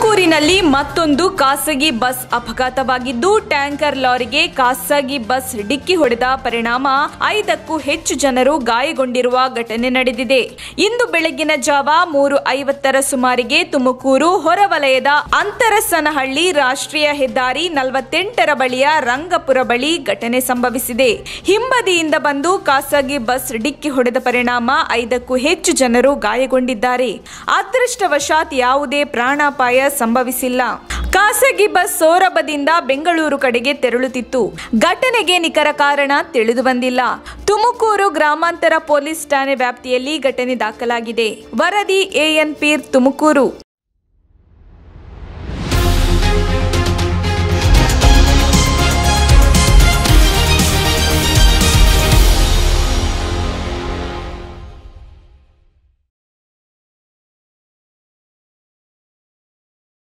ತುಮಕೂರಿನಲ್ಲಿ ಮತ್ತೊಂದು ಖಾಸಗಿ ಬಸ್ ಅಪಘಾತವಾಗಿದ್ದು, ಟ್ಯಾಂಕರ್ ಲಾರಿಗೆ ಖಾಸಗಿ ಬಸ್ ಡಿಕ್ಕಿ ಹೊಡೆದ ಪರಿಣಾಮ 5ಕ್ಕೂ ಹೆಚ್ಚು ಜನರು ಗಾಯಗೊಂಡಿರುವ ಘಟನೆ ನಡೆದಿದೆ. ಇಂದು ಬೆಳಗಿನ ಜಾವ 3:50 ಸುಮಾರಿಗೆ ತುಮಕೂರು ಹೊರವಲಯದ ಅಂತರಸನಹಳ್ಳಿ ರಾಷ್ಟ್ರೀಯ ಹೆದ್ದಾರಿ 48 ಬಳಿಯ ರಂಗಪುರ ಬಳಿ ಘಟನೆ ಸಂಭವಿಸಿದೆ. ಹಿಂಬದಿಯಿಂದ ಬಂದು ಖಾಸಗಿ ಬಸ್ ಡಿಕ್ಕಿ ಹೊಡೆದ ಪರಿಣಾಮ 5ಕ್ಕೂ ಹೆಚ್ಚು ಜನರು ಗಾಯಗೊಂಡಿದ್ದಾರೆ. ಅದೃಷ್ಟವಶಾತ್ ಯಾವುದೇ ಪ್ರಾಣಾಪಾಯ ಸಂಭವಿಸಿಲ್ಲ. ಖಾಸಗಿ ಬಸ್ ಸೋರಬದಿಂದ ಬೆಂಗಳೂರು ಕಡೆಗೆ ತೆರಳುತ್ತಿತ್ತು. ಘಟನೆಗೆ ನಿಖರ ಕಾರಣ ತಿಳಿದು ಬಂದಿಲ್ಲ. ತುಮಕೂರು ಗ್ರಾಮಾಂತರ ಪೊಲೀಸ್ ಠಾಣೆ ವ್ಯಾಪ್ತಿಯಲ್ಲಿ ಘಟನೆ ದಾಖಲಾಗಿದೆ. ವರದಿ AN ಪೀರ್, ತುಮಕೂರು.